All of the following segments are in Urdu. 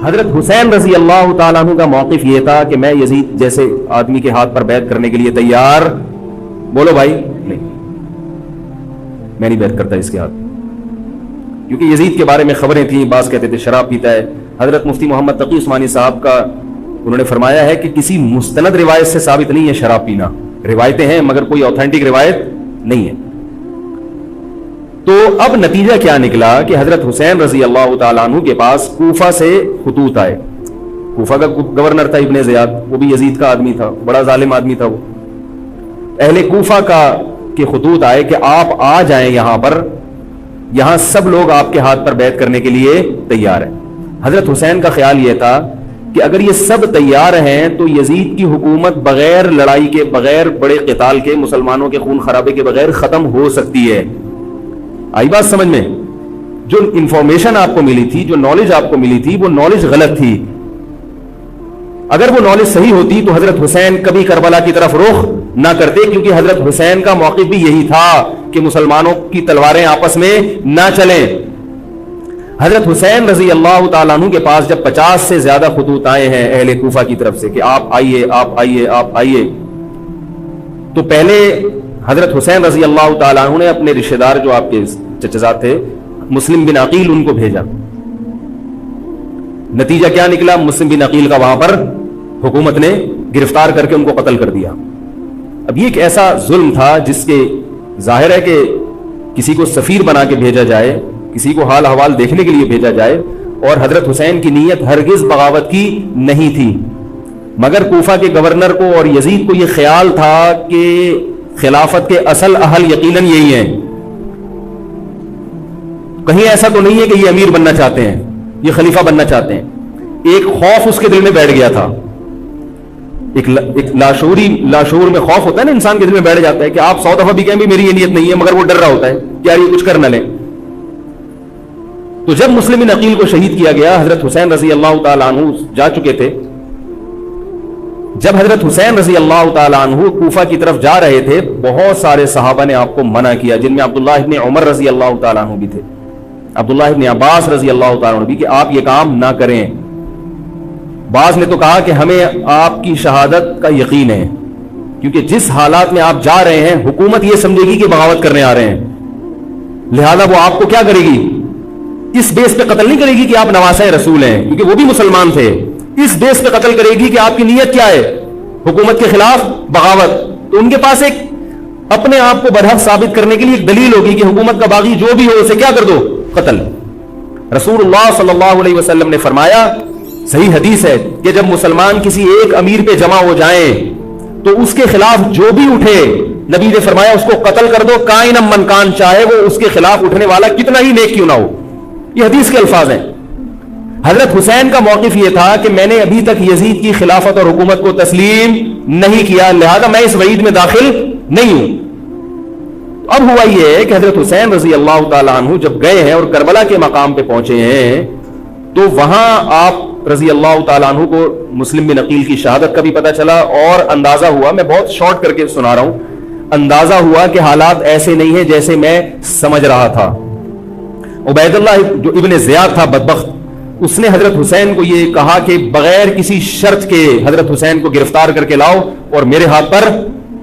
حضرت حسین رضی اللہ تعالیٰ عنہ کا موقف یہ تھا کہ میں یزید جیسے آدمی کے ہاتھ پر بیعت کرنے کے لیے تیار، بولو بھائی، نہیں، میں نہیں بیعت کرتا اس کے ہاتھ، کیونکہ یزید کے بارے میں خبریں تھیں، بعض کہتے تھے شراب پیتا ہے. حضرت مفتی محمد تقی عثمانی صاحب کا انہوں نے فرمایا ہے کہ کسی مستند روایت سے ثابت نہیں ہے شراب پینا، روایتیں ہیں مگر کوئی اوتھینٹک روایت نہیں ہے. تو اب نتیجہ کیا نکلا کہ حضرت حسین رضی اللہ تعالیٰ عنہ کے پاس کوفہ سے خطوط آئے. کوفہ کا گورنر تھا ابن زیاد، وہ بھی یزید کا آدمی تھا، بڑا ظالم آدمی تھا وہ. اہل کوفہ کے خطوط آئے کہ آپ آ جائیں یہاں پر، یہاں سب لوگ آپ کے ہاتھ پر بیعت کرنے کے لیے تیار ہیں. حضرت حسین کا خیال یہ تھا کہ اگر یہ سب تیار ہیں تو یزید کی حکومت بغیر لڑائی کے، بغیر بڑے قتال کے، مسلمانوں کے خون خرابے کے بغیر ختم ہو سکتی ہے. آئی بات سمجھ میں؟ جو انفارمیشن آپ کو ملی تھی، جو نالج آپ کو ملی تھی، وہ نالج غلط تھی. اگر وہ نالج صحیح ہوتی تو حضرت حسین کبھی کربلا کی طرف رخ نہ کرتے، کیونکہ حضرت حسین کا موقف بھی یہی تھا کہ مسلمانوں کی تلواریں آپس میں نہ چلیں. حضرت حسین رضی اللہ تعالیٰ عنہ کے پاس جب 50 سے زیادہ خطوط آئے ہیں اہل کوفہ کی طرف سے کہ آپ آئیے، آپ آئیے، آپ آئیے، تو پہلے حضرت حسین رضی اللہ تعالیٰ عنہ نے اپنے رشتہ دار جو آپ کے چچزاد تھے مسلم بن عقیل، ان کو بھیجا. نتیجہ کیا نکلا؟ مسلم بن عقیل کا وہاں پر حکومت نے گرفتار کر کے ان کو قتل کر دیا. اب یہ ایک ایسا ظلم تھا جس کے ظاہر ہے کہ کسی کو سفیر بنا کے بھیجا جائے، کسی کو حال احوال دیکھنے کے لیے بھیجا جائے، اور حضرت حسین کی نیت ہرگز بغاوت کی نہیں تھی. مگر کوفہ کے گورنر کو اور یزید کو یہ خیال تھا کہ خلافت کے اصل اہل یقیناً یہی ہیں، کہیں ایسا تو نہیں ہے کہ یہ امیر بننا چاہتے ہیں، یہ خلیفہ بننا چاہتے ہیں. ایک خوف اس کے دل میں بیٹھ گیا تھا، ایک لاشعور میں خوف ہوتا ہے نا، انسان کے دل میں بیٹھ جاتا ہے کہ آپ 100 دفعہ بھی کہیں بھی میری یہ نیت نہیں ہے، مگر وہ ڈر رہا ہوتا ہے کہ یار یہ کچھ کر نہ لیں. تو جب مسلم بن عقیل کو شہید کیا گیا، حضرت حسین رضی اللہ تعالیٰ عنہ جا چکے تھے. جب حضرت حسین رضی اللہ تعالیٰ عنہ کوفہ کی طرف جا رہے تھے، بہت سارے صحابہ نے آپ کو منع کیا، جن میں عبداللہ ابن عمر رضی اللہ تعالیٰ عنہ بھی تھے، عبداللہ ابن عباس رضی اللہ تعالیٰ عنہ بھی، کہ آپ یہ کام نہ کریں. بعض نے تو کہا کہ ہمیں آپ کی شہادت کا یقین ہے، کیونکہ جس حالات میں آپ جا رہے ہیں حکومت یہ سمجھے گی کہ بغاوت کرنے آ رہے ہیں، لہذا وہ آپ کو کیا کرے گی؟ اس بیس پہ قتل نہیں کرے گی کہ آپ نواسہ رسول ہیں، کیونکہ وہ بھی مسلمان تھے. اس بیس پہ قتل کرے گی کہ آپ کی نیت کیا ہے، حکومت کے خلاف بغاوت. تو ان کے پاس ایک اپنے آپ کو برحق ثابت کرنے کے لیے ایک دلیل ہوگی کہ حکومت کا باغی جو بھی ہو اسے کیا کر دو، قتل. رسول اللہ صلی اللہ علیہ وسلم نے فرمایا، صحیح حدیث ہے، کہ جب مسلمان کسی ایک امیر پہ جمع ہو جائیں تو اس کے خلاف جو بھی اٹھے، نبی نے فرمایا اس کو قتل کر دو، کائن من کان، چاہے وہ اس کے خلاف اٹھنے والا کتنا ہی نیک کیوں نہ ہو. یہ حدیث کے الفاظ ہیں. حضرت حسین کا موقف یہ تھا کہ میں نے ابھی تک یزید کی خلافت اور حکومت کو تسلیم نہیں کیا، لہذا میں اس وعید میں داخل نہیں ہوں. اب ہوا یہ ہے کہ حضرت حسین رضی اللہ تعالیٰ عنہ جب گئے ہیں اور کربلا کے مقام پہ پہنچے ہیں، تو وہاں آپ رضی اللہ تعالیٰ عنہ کو مسلم بن عقیل کی شہادت کا بھی پتہ چلا، اور اندازہ ہوا، میں بہت شارٹ کر کے سنا رہا ہوں، اندازہ ہوا کہ حالات ایسے نہیں ہیں جیسے میں سمجھ رہا تھا. عبید اللہ جو ابن زیاد تھا بدبخت، اس نے حضرت حسین کو یہ کہا کہ بغیر کسی شرط کے حضرت حسین کو گرفتار کر کے لاؤ اور میرے ہاتھ پر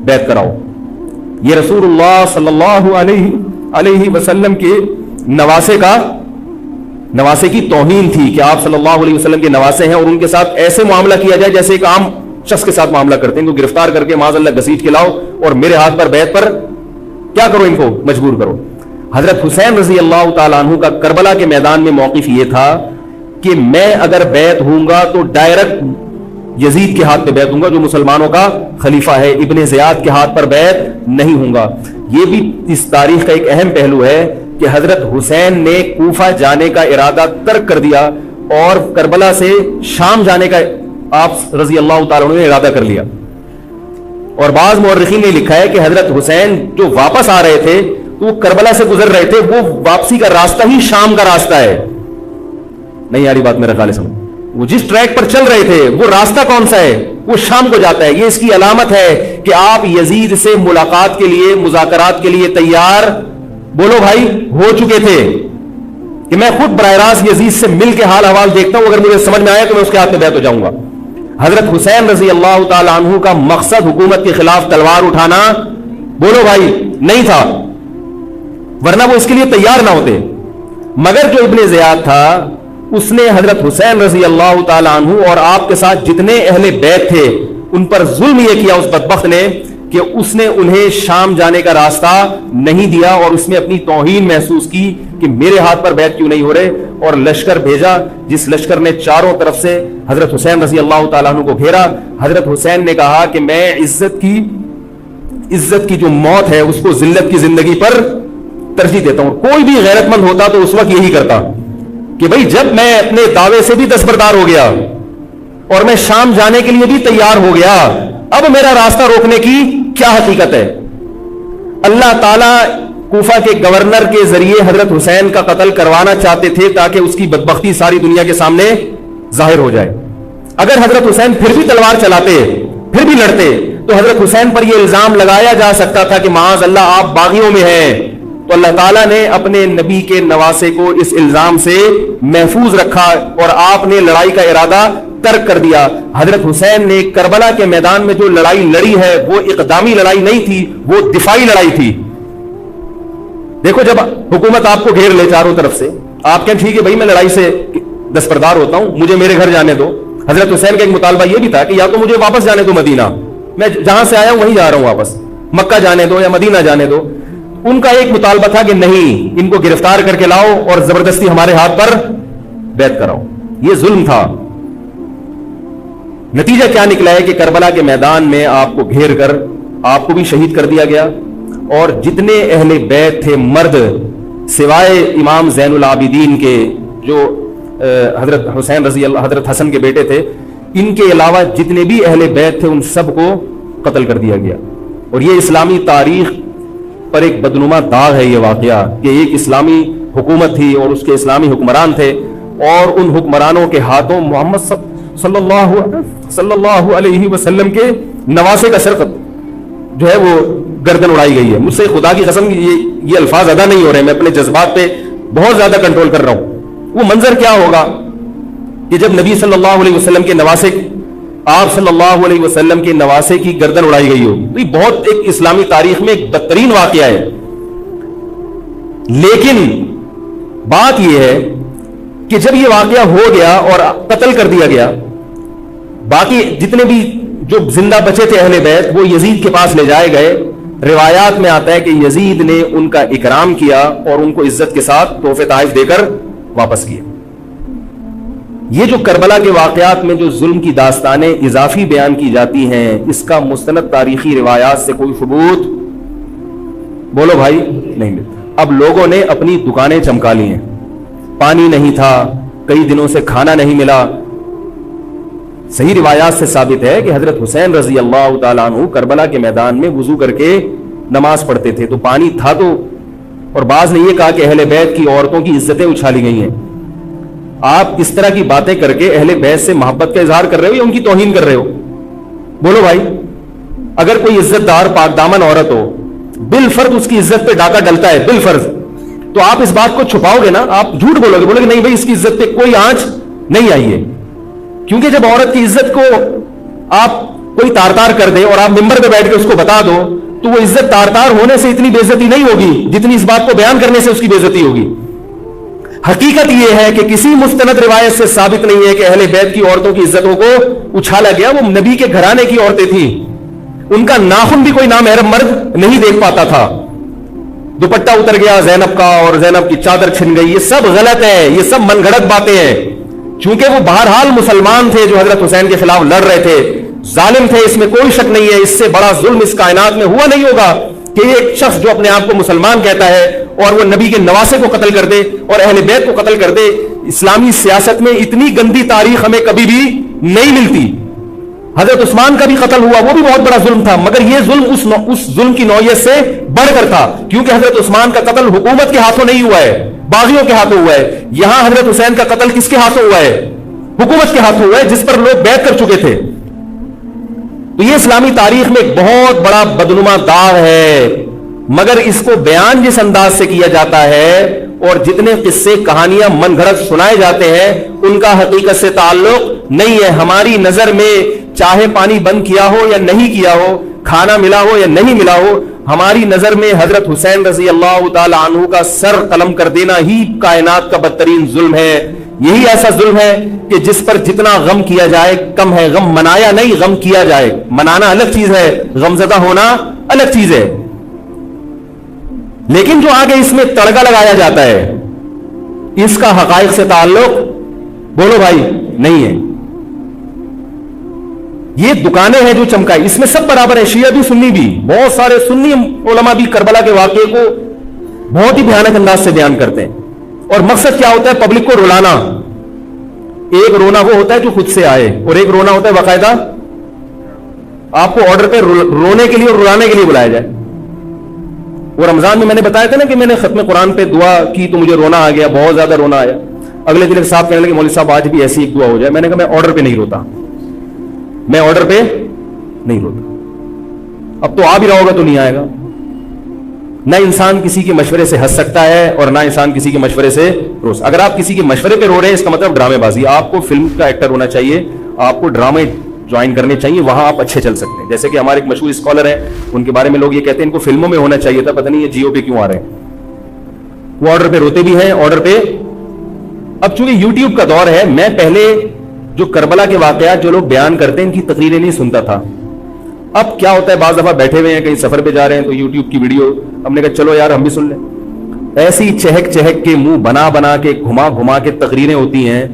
بیعت کراؤ. یہ رسول اللہ صلی اللہ علیہ وسلم کے نواسے کی توہین تھی کہ آپ صلی اللہ علیہ وسلم کے نواسے ہیں اور ان کے ساتھ ایسے معاملہ کیا جائے جیسے ایک عام شخص کے ساتھ معاملہ کرتے ہیں. ان کو گرفتار کر کے معاذ اللہ گھسیٹ کے لاؤ اور میرے ہاتھ پر بیعت پر کیا کرو، ان کو مجبور کرو. حضرت حسین رضی اللہ تعالیٰ عنہ کا کربلا کے میدان میں موقف یہ تھا کہ میں اگر بیعت ہوں گا تو ڈائریکٹ یزید کے ہاتھ پہ بیعت ہوں گا جو مسلمانوں کا خلیفہ ہے، ابن زیاد کے ہاتھ پر بیعت نہیں ہوں گا. یہ بھی اس تاریخ کا ایک اہم پہلو ہے کہ حضرت حسین نے کوفہ جانے کا ارادہ ترک کر دیا اور کربلا سے شام جانے کا آپ رضی اللہ تعالیٰ عنہ نے ارادہ کر لیا. اور بعض مورخین نے لکھا ہے کہ حضرت حسین جو واپس آ رہے تھے تو وہ کربلا سے گزر رہے تھے، وہ واپسی کا راستہ ہی شام کا راستہ ہے. نہیں یاری بات میرا خیال سمجھ، وہ جس ٹریک پر چل رہے تھے وہ راستہ کون سا ہے، وہ شام کو جاتا ہے. یہ اس کی علامت ہے کہ آپ یزید سے ملاقات کے لیے، مذاکرات کے لیے تیار، بولو بھائی، ہو چکے تھے. کہ میں خود براہ راست یزید سے مل کے حال حوال دیکتا ہوں, اگر مجھے سمجھ میں آیا تو میں اس کے ہاتھ میں بیعت ہو جاؤں گا. حضرت حسین رضی اللہ تعالی عنہ کا مقصد حکومت کے خلاف تلوار اٹھانا, بولو بھائی, نہیں تھا, ورنہ وہ اس کے لیے تیار نہ ہوتے. مگر جو ابن زیاد تھا اس نے حضرت حسین رضی اللہ تعالی عنہ اور آپ کے ساتھ جتنے اہل بیت تھے ان پر ظلم یہ کیا اس بدبخت نے کہ اس نے انہیں شام جانے کا راستہ نہیں دیا, اور اس نے اپنی توہین محسوس کی کہ میرے ہاتھ پر بیعت کیوں نہیں ہو رہے, اور لشکر بھیجا جس لشکر نے چاروں طرف سے حضرت حسین رضی اللہ تعالیٰ عنہ کو گھیرا. حضرت حسین نے کہا کہ میں عزت کی جو موت ہے اس کو ذلت کی زندگی پر ترجیح دیتا ہوں. کوئی بھی غیرت مند ہوتا تو اس وقت یہی کرتا کہ بھئی جب میں اپنے دعوے سے بھی دستبردار ہو گیا اور میں شام جانے کے لیے بھی تیار ہو گیا, اب میرا راستہ روکنے کی کیا حقیقت ہے. اللہ تعالیٰ کوفہ کے گورنر کے ذریعے حضرت حسین کا قتل کروانا چاہتے تھے تاکہ اس کی بدبختی ساری دنیا کے سامنے ظاہر ہو جائے. اگر حضرت حسین پھر بھی تلوار چلاتے, پھر بھی لڑتے, تو حضرت حسین پر یہ الزام لگایا جا سکتا تھا کہ معاذ اللہ آپ باغیوں میں ہیں. تو اللہ تعالیٰ نے اپنے نبی کے نواسے کو اس الزام سے محفوظ رکھا اور آپ نے لڑائی کا ارادہ ترک کر دیا. حضرت حسین نے کربلا کے میدان میں جو لڑائی لڑی ہے وہ اقدامی لڑائی نہیں تھی, وہ دفاعی لڑائی تھی. دیکھو جب حکومت آپ کو گھیر لے چاروں طرف سے, آپ کہیں ٹھیک ہے بھائی میں لڑائی سے دستبردار ہوتا ہوں, مجھے میرے گھر جانے دو. حضرت حسین کا ایک مطالبہ یہ بھی تھا کہ یا تو مجھے واپس جانے دو مدینہ, میں جہاں سے آیا ہوں وہیں جا رہا ہوں واپس, مکہ جانے دو یا مدینہ جانے دو. ان کا ایک مطالبہ تھا کہ نہیں, ان کو گرفتار کر کے لاؤ اور زبردستی ہمارے ہاتھ پر بیعت کراؤ. یہ ظلم تھا. نتیجہ کیا نکلا ہے کہ کربلا کے میدان میں آپ کو گھیر کر آپ کو بھی شہید کر دیا گیا, اور جتنے اہل بیت تھے مرد سوائے امام زین العابدین کے جو حضرت حسین رضی اللہ حضرت حسن کے بیٹے تھے, ان کے علاوہ جتنے بھی اہل بیت تھے ان سب کو قتل کر دیا گیا. اور یہ اسلامی تاریخ پر ایک بدنما داغ ہے یہ واقعہ کہ ایک اسلامی حکومت تھی اور اس کے اسلامی حکمران تھے, اور ان حکمرانوں کے ہاتھوں محمد صلی اللہ علیہ وسلم کے نواسے کا سر جو ہے وہ گردن اڑائی گئی ہے. مجھ سے خدا کی قسم یہ الفاظ ادا نہیں ہو رہے, میں اپنے جذبات پہ بہت زیادہ کنٹرول کر رہا ہوں. وہ منظر کیا ہوگا کہ جب نبی صلی اللہ علیہ وسلم کے نواسے, آپ صلی اللہ علیہ وسلم کے نواسے کی گردن اڑائی گئی ہو. تو یہ بہت ایک اسلامی تاریخ میں ایک بدترین واقعہ ہے. لیکن بات یہ ہے کہ جب یہ واقعہ ہو گیا اور قتل کر دیا گیا, باقی جتنے بھی جو زندہ بچے تھے اہل بیت وہ یزید کے پاس لے جائے گئے. روایات میں آتا ہے کہ یزید نے ان کا اکرام کیا اور ان کو عزت کے ساتھ تحفے تحائف دے کر واپس کیے. یہ جو کربلا کے واقعات میں جو ظلم کی داستانیں اضافی بیان کی جاتی ہیں, اس کا مستند تاریخی روایات سے کوئی ثبوت بولو بھائی نہیں ملتا. اب لوگوں نے اپنی دکانیں چمکا لی ہیں, پانی نہیں تھا, کئی دنوں سے کھانا نہیں ملا. صحیح روایات سے ثابت ہے کہ حضرت حسین رضی اللہ تعالیٰ عنہ کربلا کے میدان میں وضو کر کے نماز پڑھتے تھے, تو پانی تھا تو, اور بعض نے یہ کہا کہ اہل بیت کی عورتوں کی عزتیں اچھالی گئی ہیں. آپ اس طرح کی باتیں کر کے اہل بیت سے محبت کا اظہار کر رہے ہو یا ان کی توہین کر رہے ہو؟ بولو بھائی. اگر کوئی عزت دار پاک دامن عورت ہو, بالفرض اس کی عزت پہ ڈاکہ ڈلتا ہے بالفرض, تو آپ اس بات کو چھپاؤ گے نا, آپ جھوٹ بولو گے, بولو گے نہیں بھائی اس کی عزت پہ کوئی آنچ نہیں آئی ہے. کیونکہ جب عورت کی عزت کو آپ کوئی تار تار کر دے اور آپ ممبر پہ بیٹھ کے اس کو بتا دو, تو وہ عزت تار تار ہونے سے اتنی بے عزتی نہیں ہوگی جتنی اس بات کو بیان کرنے سے اس کی بے عزتی ہوگی. حقیقت یہ ہے کہ کسی مستند روایت سے ثابت نہیں ہے کہ اہل بیت کی عورتوں کی عزتوں کو اچھالا گیا. وہ نبی کے گھرانے کی عورتیں تھیں, ان کا ناخن بھی کوئی نامحرم مرد نہیں دیکھ پاتا تھا. دوپٹہ اتر گیا زینب کا اور زینب کی چادر چھن گئی, یہ سب غلط ہے, یہ سب من گھڑت باتیں ہیں. چونکہ وہ بہرحال مسلمان تھے جو حضرت حسین کے خلاف لڑ رہے تھے, ظالم تھے, اس میں کوئی شک نہیں ہے. اس سے بڑا ظلم اس کائنات میں ہوا نہیں ہوگا کہ ایک شخص جو اپنے آپ کو مسلمان کہتا ہے اور وہ نبی کے نواسے کو قتل کر دے اور اہل بیت کو قتل کر دے. اسلامی سیاست میں اتنی گندی تاریخ ہمیں کبھی بھی نہیں ملتی. حضرت عثمان کا بھی قتل ہوا, وہ بھی بہت بڑا ظلم تھا, مگر یہ ظلم اس ظلم کی نوعیت سے بڑھ کر تھا, کیونکہ حضرت عثمان کا قتل حکومت کے ہاتھوں نہیں ہوا ہے, باغیوں کے ہاتھوں ہوا ہے. یہاں حضرت حسین کا قتل کس کے ہاتھوں ہوا ہے؟ حکومت کے ہاتھوں ہوا ہے, جس پر لوگ بیعت کر چکے تھے. تو یہ اسلامی تاریخ میں ایک بہت بڑا بدنما داغ ہے, مگر اس کو بیان جس انداز سے کیا جاتا ہے اور جتنے قصے کہانیاں من گھڑت سنائے جاتے ہیں ان کا حقیقت سے تعلق نہیں ہے. ہماری نظر میں چاہے پانی بند کیا ہو یا نہیں کیا ہو, کھانا ملا ہو یا نہیں ملا ہو, ہماری نظر میں حضرت حسین رضی اللہ تعالی عنہ کا سر قلم کر دینا ہی کائنات کا بدترین ظلم ہے. یہی ایسا ظلم ہے کہ جس پر جتنا غم کیا جائے کم ہے. غم منایا نہیں, غم کیا جائے. منانا الگ چیز ہے, غمزدہ ہونا الگ چیز ہے. لیکن جو آگے اس میں تڑکا لگایا جاتا ہے اس کا حقائق سے تعلق بولو بھائی نہیں ہے. یہ دکانیں ہیں جو چمکائی, اس میں سب برابر ہے, شیعہ بھی سنی بھی. بہت سارے سنی علماء بھی کربلا کے واقعے کو بہت ہی بھیانک انداز سے بیان کرتے ہیں. اور مقصد کیا ہوتا ہے؟ پبلک کو رلانا. ایک رونا وہ ہوتا ہے جو خود سے آئے, اور ایک رونا ہوتا ہے باقاعدہ آپ کو آرڈر پہ رونے کے لیے اور رلانے کے لیے بلایا جائے. وہ رمضان میں میں نے بتایا تھا نا کہ میں نے ختم قرآن پہ دعا کی تو مجھے رونا آ گیا, بہت زیادہ رونا آیا. اگلے دن ایک صاحب کہنے لگے مولوی صاحب آج بھی ایسی ایک دعا ہو جائے. میں نے کہا میں آرڈر پہ نہیں روتا, میں آرڈر پہ نہیں روتا. اب تو آ بھی رہا ہوگا تو نہیں آئے گا. نہ انسان کسی کے مشورے سے ہنس سکتا ہے اور نہ انسان کسی کے مشورے سے رو. اگر آپ کسی کے مشورے پہ رو رہے ہیں اس کا مطلب ڈرامے بازی. آپ کو فلم کا ایکٹر ہونا چاہیے, آپ کو ڈرامے جوائن کرنے چاہیے, وہاں آپ اچھے چل سکتے ہیں. جیسے کہ ہمارے ایک مشہور اسکالر ہیں, ان کے بارے میں لوگ یہ کہتے ہیں ان کو فلموں میں ہونا چاہیے تھا, پتہ نہیں یہ جیو پہ کیوں آ رہے ہیں. وہ آرڈر پہ روتے بھی ہیں, آرڈر پہ. اب چونکہ یوٹیوب کا دور ہے, میں پہلے جو کربلا کے واقعات جو لوگ بیان کرتے ہیں ان کی تقریریں نہیں سنتا تھا. اب کیا ہوتا ہے, بعض دفعہ بیٹھے ہوئے ہیں کہیں سفر پہ جا رہے ہیں تو یوٹیوب کی ویڈیو ہم نے کہا چلو یار ہم بھی سن لیں. ایسی چہک چہک کے منہ بنا بنا کے گھما گھما کے تقریریں ہوتی ہیں,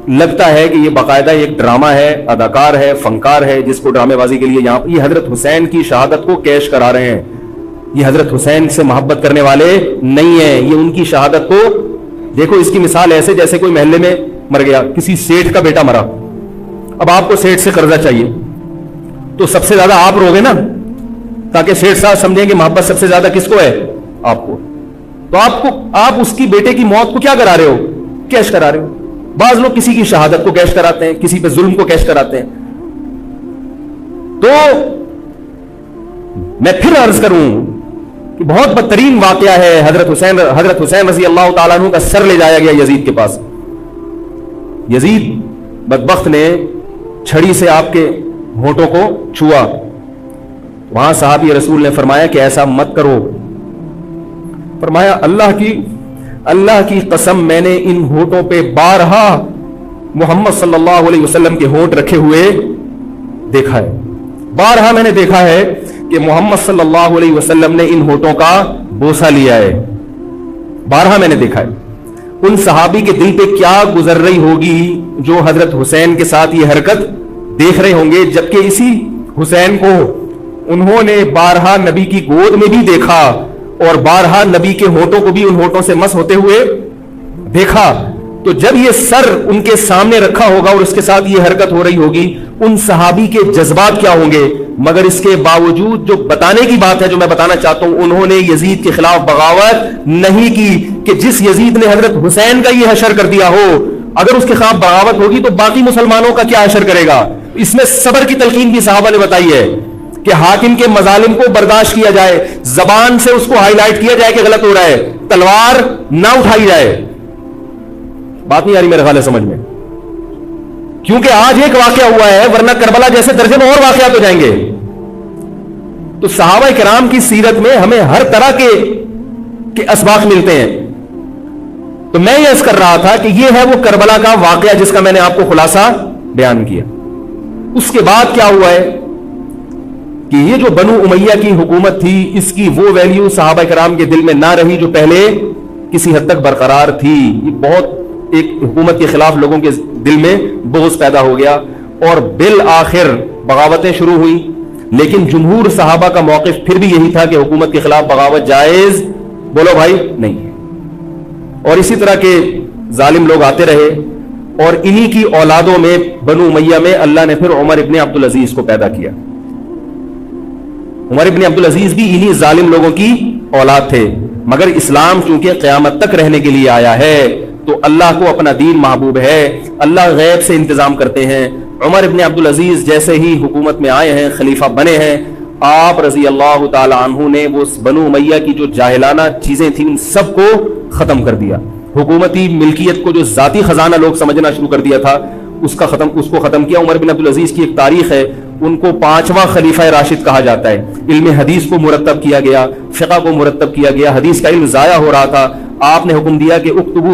لگتا ہے کہ یہ باقاعدہ ایک ڈرامہ ہے, اداکار ہے, فنکار ہے جس کو ڈرامے بازی کے لیے یہاں یہ حضرت حسین کی شہادت کو کیش کرا رہے ہیں. یہ حضرت حسین سے محبت کرنے والے نہیں ہیں, یہ ان کی شہادت کو دیکھو. اس کی مثال ایسے جیسے کوئی محلے میں مر گیا, کسی سیٹھ کا بیٹا مرا, اب آپ کو سیٹھ سے قرضہ چاہیے تو سب سے زیادہ آپ روگے نا, تاکہ سیٹھ صاحب سمجھیں کہ محبت سب سے زیادہ کس کو ہے, آپ کو. تو آپ اس کی بیٹے کی موت کو کیا کرا رہے ہو, کیش کرا رہے ہو. بعض لوگ کسی کی شہادت کو کیش کراتے ہیں, کسی پہ ظلم کو کیش کراتے ہیں. تو میں پھر عرض کروں کہ بہت بدترین واقعہ ہے. حضرت حسین رضی اللہ تعالیٰ عنہ کا سر لے جایا گیا یزید کے پاس. یزید بدبخت نے چھڑی سے آپ کے ہونٹوں کو چھوا. وہاں صحابی رسول نے فرمایا کہ ایسا مت کرو. فرمایا اللہ کی قسم میں نے ان ہونٹوں پہ بارہا محمد صلی اللہ علیہ وسلم کے ہونٹ رکھے ہوئے دیکھا ہے. بارہا میں نے دیکھا ہے کہ محمد صلی اللہ علیہ وسلم نے ان ہونٹوں کا بوسہ لیا ہے. بارہا میں نے دیکھا ہے. ان صحابی کے دل پہ کیا گزر رہی ہوگی جو حضرت حسین کے ساتھ یہ حرکت دیکھ رہے ہوں گے, جبکہ اسی حسین کو انہوں نے بارہا نبی کی گود میں بھی دیکھا اور بارہا نبی کے ہونٹوں کو بھی ان ہونٹوں سے مس ہوتے ہوئے دیکھا. تو جب یہ سر ان کے سامنے رکھا ہوگا اور اس کے ساتھ یہ حرکت ہو رہی ہوگی, ان صحابی کے جذبات کیا ہوں گے. مگر اس کے باوجود جو بتانے کی بات ہے, جو میں بتانا چاہتا ہوں, انہوں نے یزید کے خلاف بغاوت نہیں کی کہ جس یزید نے حضرت حسین کا یہ حشر کر دیا ہو, اگر اس کے خلاف بغاوت ہوگی تو باقی مسلمانوں کا کیا حشر کرے گا. اس میں صبر کی تلقین بھی صحابہ نے بتائی ہے کہ حاکم کے مظالم کو برداشت کیا جائے, زبان سے اس کو ہائی لائٹ کیا جائے کہ غلط ہو رہا ہے, تلوار نہ اٹھائی جائے. بات نہیں آ رہی میرے خیال ہے سمجھ میں, کیونکہ آج ایک واقعہ ہوا ہے ورنہ کربلا جیسے درجن اور واقعات ہو جائیں گے. تو صحابہ کرام کی سیرت میں ہمیں ہر طرح کے اسباق ملتے ہیں. تو میں یہ عرض کر رہا تھا کہ یہ ہے وہ کربلا کا واقعہ جس کا میں نے آپ کو خلاصہ بیان کیا. اس کے بعد کیا ہوا ہے کہ یہ جو بنو امیہ کی حکومت تھی, اس کی وہ ویلیو صحابہ کرام کے دل میں نہ رہی جو پہلے کسی حد تک برقرار تھی. یہ بہت ایک حکومت کے خلاف لوگوں کے دل میں بغض پیدا ہو گیا اور بالآخر بغاوتیں شروع ہوئی. لیکن جمہور صحابہ کا موقف پھر بھی یہی تھا کہ حکومت کے خلاف بغاوت جائز, بولو بھائی, نہیں ہے. اور اسی طرح کے ظالم لوگ آتے رہے اور انہی کی اولادوں میں بنو امیہ میں اللہ نے پھر عمر ابن عبد العزیز کو پیدا کیا. عمر ابن عبد العزیز بھی انہی ظالم لوگوں کی اولاد تھے, مگر اسلام چونکہ قیامت تک رہنے کے لیے آیا ہے تو اللہ کو اپنا دین محبوب ہے, اللہ غیب سے انتظام کرتے ہیں. عمر ابن عبد العزیز جیسے ہی حکومت میں آئے ہیں, خلیفہ بنے ہیں, آپ رضی اللہ تعالی عنہ نے وہ بنو امیہ کی جو جاہلانہ چیزیں تھیں ان سب کو ختم کر دیا. حکومتی ملکیت کو جو ذاتی خزانہ لوگ سمجھنا شروع کر دیا تھا اس کو ختم کیا. عمر بن عبدالعزیز کی ایک تاریخ ہے, ان کو 5واں خلیفہ راشد کہا جاتا ہے. علم حدیث کو مرتب کیا گیا, فقہ کو مرتب کیا گیا, حدیث کا علم ضائع ہو رہا تھا. آپ نے حکم دیا کہ اکتب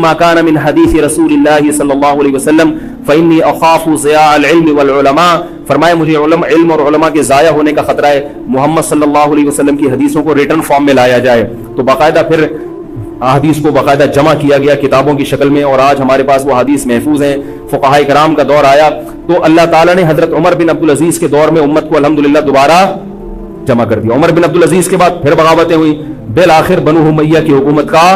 ما کان من حدیث رسول اللہ صلی اللہ علیہ وسلم فإنی اخاف ضیاع العلم والعلماء. فرمایا مجھے علم اور علماء کے ضائع ہونے کا خطرہ ہے. محمد صلی اللہ علیہ وسلم کی حدیثوں کو ریٹن فارم میں لایا جائے. تو باقاعدہ پھر احادیث کو باقاعدہ جمع کیا گیا کتابوں کی شکل میں, اور آج ہمارے پاس وہ حدیث محفوظ ہیں. فقہاء کرام کا دور آیا تو اللہ تعالیٰ نے حضرت عمر بن عبدالعزیز کے دور میں امت کو الحمدللہ دوبارہ جمع کر دیا. عمر بن عبدالعزیز کے بعد پھر بغاوتیں ہوئی. بالآخر بنو امیہ کی حکومت کا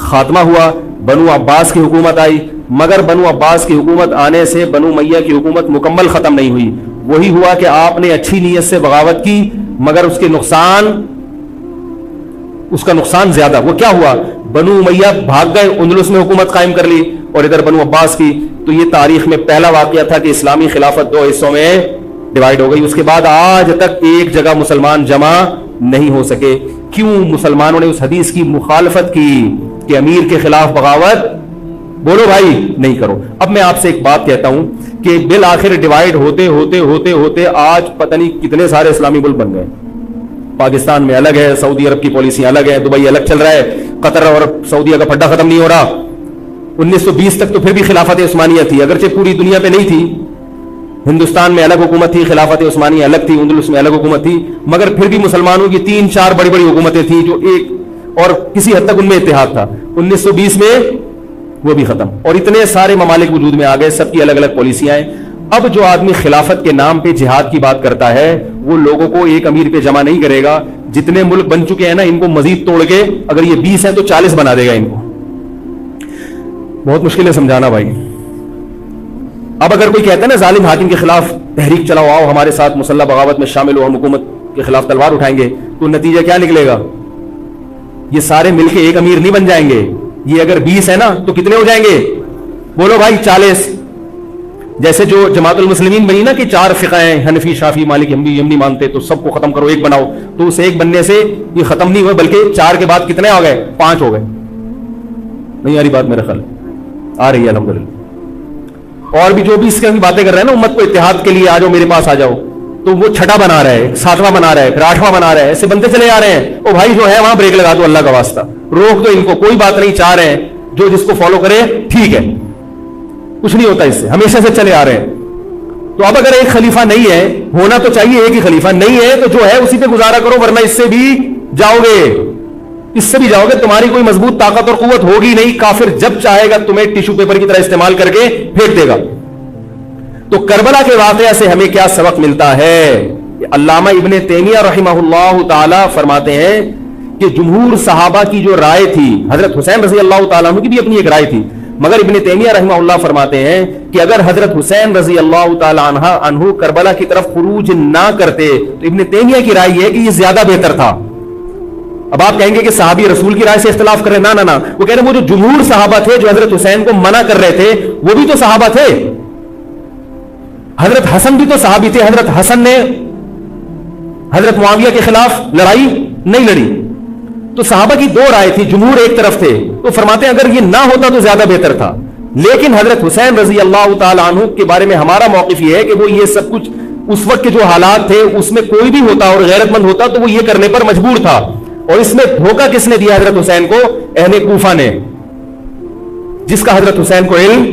خاتمہ ہوا, بنو عباس کی حکومت آئی. مگر بنو عباس کی حکومت آنے سے بنو امیہ کی حکومت مکمل ختم نہیں ہوئی. وہی ہوا کہ آپ نے اچھی نیت سے بغاوت کی مگر اس کا نقصان زیادہ. وہ کیا ہوا, بنو امیہ بھاگ گئے, اندلس میں حکومت قائم کر لی, اور ادھر بنو عباس کی. تو یہ تاریخ میں پہلا واقعہ تھا کہ اسلامی خلافت 2 حصوں میں ڈیوائیڈ ہو گئی. اس کے بعد آج تک ایک جگہ مسلمان جمع نہیں ہو سکے. کیوں؟ مسلمانوں نے اس حدیث کی مخالفت کی کہ امیر کے خلاف بغاوت بولو بھائی نہیں کرو. اب میں آپ سے ایک بات کہتا ہوں کہ بالآخر ڈیوائیڈ ہوتے ہوتے ہوتے ہوتے آج پتہ نہیں کتنے سارے اسلامی ملک بن گئے. پاکستان میں الگ ہے, سعودی عرب کی پالیسیاں الگ ہے, دبئی الگ چل رہا ہے, قطر اور سعودیہ کا پھڈا ختم نہیں ہو رہا. 1920 تک تو پھر بھی خلافت عثمانیہ تھی, اگرچہ پوری دنیا پہ نہیں تھی. ہندوستان میں الگ حکومت تھی, خلافت عثمانیہ الگ تھی, اندلس میں الگ حکومت تھی, مگر پھر بھی مسلمانوں کی 3-4 بڑی بڑی حکومتیں تھیں جو ایک, اور کسی حد تک ان میں اتحاد تھا. 1920 میں وہ بھی ختم, اور اتنے سارے ممالک وجود میں آ گئے, سب کی الگ الگ پالیسیاں ہیں. اب جو آدمی خلافت کے نام پہ جہاد کی بات کرتا ہے وہ لوگوں کو ایک امیر پہ جمع نہیں کرے گا. جتنے ملک بن چکے ہیں نا, ان کو مزید توڑ کے اگر یہ 20 ہیں تو 40 بنا دے گا ان کو. بہت مشکل ہے سمجھانا بھائی. اب اگر کوئی کہتا ہے نا ظالم حاکم کے خلاف تحریک چلاؤ, آؤ ہمارے ساتھ مسلح بغاوت میں شامل ہو, ہم حکومت کے خلاف تلوار اٹھائیں گے, تو نتیجہ کیا نکلے گا؟ یہ سارے مل کے ایک امیر نہیں بن جائیں گے. یہ اگر 20 ہے نا تو کتنے ہو جائیں گے؟ بولو بھائی 40. جیسے جو جماعت المسلمین بنی نا کہ 4 فقہ ہیں, حنفی, شافعی, مالکی, حنبلی, یمنی مانتے, تو سب کو ختم کرو, ایک بناؤ. تو اس ایک بننے سے یہ ختم نہیں ہوئے, بلکہ 4 کے بعد کتنے ہو گئے؟ 5 ہو گئے. نہیں آ رہی بات میرے خیال؟ آ رہی ہے الحمدللہ. اور بھی جو بھی اس کی باتیں کر رہے ہیں نا امت کو اتحاد کے لیے, آ جاؤ میرے پاس آ جاؤ, تو وہ 6واں بنا رہا ہے, 7واں بنا رہا ہے, پھر 8واں بنا رہا ہے, ایسے بنتے چلے آ رہے ہیں. او بھائی جو ہے وہاں بریک لگا دو, اللہ کا واسطہ روک دو ان کو, کوئی بات نہیں, چاہ رہے ہیں جو جس کو فالو کرے ٹھیک ہے, کچھ نہیں ہوتا اس سے, ہمیشہ سے چلے آ رہے ہیں. تو اب اگر ایک خلیفہ نہیں ہے, ہونا تو چاہیے ایک ہی خلیفہ, نہیں ہے تو جو ہے اسی پہ گزارا کرو, ورنہ اس سے بھی جاؤ گے, اس سے بھی جاؤ گے. تمہاری کوئی مضبوط طاقت اور قوت ہوگی نہیں. کافر جب چاہے گا تمہیں ٹیشو پیپر کی طرح استعمال کر کے پھینک دے گا. تو کربلا کے واقعہ سے ہمیں کیا سبق ملتا ہے؟ علامہ ابن تیمیہ رحمہ اللہ تعالی فرماتے ہیں کہ جمہور صحابہ کی جو رائے تھی, حضرت حسین رضی اللہ تعالیٰ عنہ کی بھی اپنی ایک رائے تھی, مگر ابن تیمیہ رحمہ اللہ فرماتے ہیں کہ اگر حضرت حسین رضی اللہ تعالیٰ عنہ کربلا کی طرف خروج نہ کرتے تو ابن تیمیہ کی رائے یہ ہے کہ یہ زیادہ بہتر تھا. اب آپ کہیں گے کہ صحابی رسول کی رائے سے اختلاف کر رہے, نہ, وہ کہہ رہے ہیں وہ جو جمہور صحابہ تھے جو حضرت حسین کو منع کر رہے تھے وہ بھی تو صحابہ تھے. حضرت حسن بھی تو صحابی تھے. حضرت حسن نے حضرت معاویہ کے خلاف لڑائی نہیں لڑی. تو صحابہ کی 2 رائے تھی, جمہور ایک طرف تھے. تو فرماتے ہیں اگر یہ نہ ہوتا تو زیادہ بہتر تھا. لیکن حضرت حسین رضی اللہ تعالی عنہ کے بارے میں ہمارا موقف یہ ہے کہ وہ یہ سب کچھ اس وقت کے جو حالات تھے اس میں کوئی بھی ہوتا اور غیرت مند ہوتا تو وہ یہ کرنے پر مجبور تھا. اور اس میں دھوکہ کس نے دیا حضرت حسین کو؟ اہل کوفہ نے, جس کا حضرت حسین کو علم